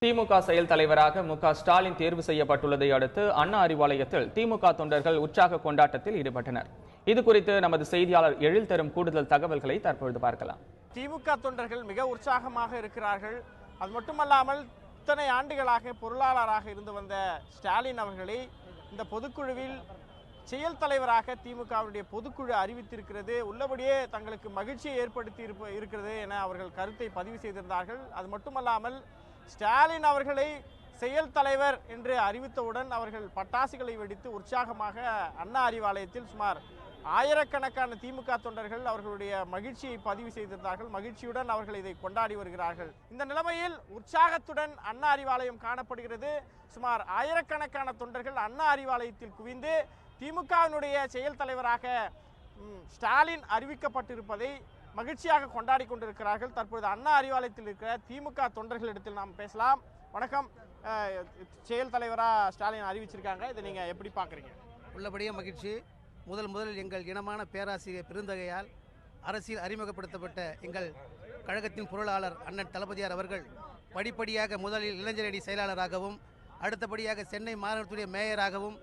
திமுக செயல் தலைவராக ஸ்டாலின் தேர்வு செய்யப்பட்டுள்ளதை அடுத்து அண்ணா அறிவாலயத்தில் திமுக தொண்டர்கள் உற்சாக கொண்டாட்டத்தில் ஈடுபட்டனர். இது குறித்து நமது செய்தியாளர் எழில் தரும் கூடுதல் தகவல்களை தற்பொழுது பார்க்கலாம். திமுக தொண்டர்கள் மிக உற்சாகமாக இருக்கிறார்கள். அது மட்டுமல்லாமல் இத்தனை ஆண்டுகளாக பொருளாளராக இருந்து வந்த ஸ்டாலின் அவர்களை இந்த பொதுக்குழுவில் செயல் தலைவராக திமுகவுடைய பொதுக்குழு அறிவித்திருக்கிறது. உள்ளபடியே தங்களுக்கு மகிழ்ச்சியை ஏற்படுத்தி இருக்கிறது என அவர்கள் கருத்தை பதிவு செய்திருந்தார்கள். அது மட்டுமல்லாமல் ஸ்டாலின் அவர்களை செயல் தலைவர் என்று அறிவித்தவுடன் அவர்கள் பட்டாசுகளை வெடித்து உற்சாகமாக அண்ணா அறிவாலயத்தில் சுமார் ஆயிரக்கணக்கான திமுக தொண்டர்கள் அவர்களுடைய மகிழ்ச்சியை பதிவு செய்திருந்தார்கள். மகிழ்ச்சியுடன் அவர்கள் இதை கொண்டாடி வருகிறார்கள். இந்த நிலைமையில் உற்சாகத்துடன் அண்ணா அறிவாலயம் காணப்படுகிறது. சுமார் ஆயிரக்கணக்கான தொண்டர்கள் அண்ணா அறிவாலயத்தில் குவிந்து திமுகவினுடைய செயல் தலைவராக ஸ்டாலின் அறிவிக்கப்பட்டிருப்பதை மகிழ்ச்சியாக கொண்டாடி கொண்டிருக்கிறார்கள். தற்போது அண்ணா அறிவாலயத்தில் இருக்கிற திமுக தொண்டர்களிடத்தில் நாம் பேசலாம். வணக்கம், செயல் தலைவராக ஸ்டாலின் அறிவிச்சிருக்காங்க, இதை நீங்க எப்படி பாக்குறீங்க? உள்ளபடியே மகிழ்ச்சி. முதலில் எங்கள் இனமான பேராசிரியர் பெருந்தகையால் அரசியல் அறிமுகப்படுத்தப்பட்ட எங்கள் கழகத்தின் பொருளாளர் அண்ணன் தளபதியார் அவர்கள் படிப்படியாக முதலில் இளைஞரணி செயலாளராகவும், அடுத்தபடியாக சென்னை மாநகரத்துடைய மேயராகவும்,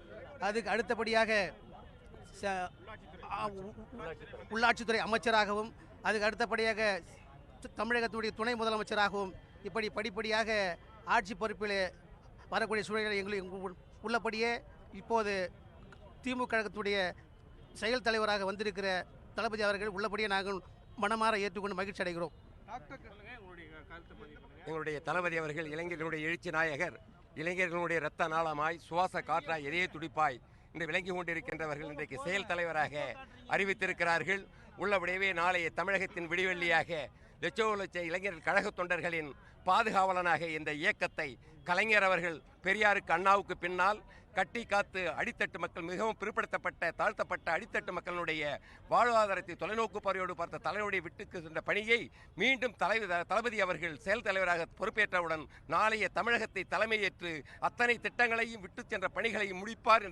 அதுக்கு அடுத்தபடியாக உள்ளாட்சித்துறை அமைச்சராகவும், அதுக்கு அடுத்தபடியாக தமிழகத்தினுடைய துணை முதலமைச்சராகவும் இப்படி படிப்படியாக ஆட்சி பொறுப்பில் வரக்கூடிய சூழல்களை எங்களுக்கு உள்ளபடியே இப்போது திமுக கழகத்துடைய செயல் தலைவராக வந்திருக்கிற தளபதி அவர்கள் உள்ளபடியே நாங்கள் மனமாற ஏற்றுக்கொண்டு மகிழ்ச்சி அடைகிறோம். எங்களுடைய தளபதி அவர்கள் இளைஞர்களுடைய எழுச்சி நாயகர், இளைஞர்களுடைய இரத்த நாளமாய் சுவாச காற்றாய் இதய துடிப்பாய் இன்று விளங்கி கொண்டிருக்கின்றவர்கள் இன்றைக்கு செயல் தலைவராக அறிவித்திருக்கிறார்கள். உள்ளபடியே நாளைய தமிழகத்தின் விடிவெள்ளியாக லட்ச இளைஞர் கழக தொண்டர்களின் பாதுகாவலனாக இந்த இயக்கத்தை கலைஞர் அவர்கள் பெரியாருக்கு அண்ணாவுக்கு பின்னால் கட்டி காத்து அடித்தட்டு மக்கள், மிகவும் பிற்படுத்தப்பட்ட தாழ்த்தப்பட்ட அடித்தட்டு மக்களுடைய வாழ்வாதாரத்தை தொலைநோக்கு பார்வையோடு பார்த்த தலைவருடைய விட்டுக்கு சென்ற பணியை மீண்டும் தளபதி அவர்கள் செயல் தலைவராக பொறுப்பேற்றவுடன் நாளைய தமிழகத்தை தலைமையேற்று அத்தனை திட்டங்களையும் விட்டு சென்ற பணிகளையும் முடிப்பார்.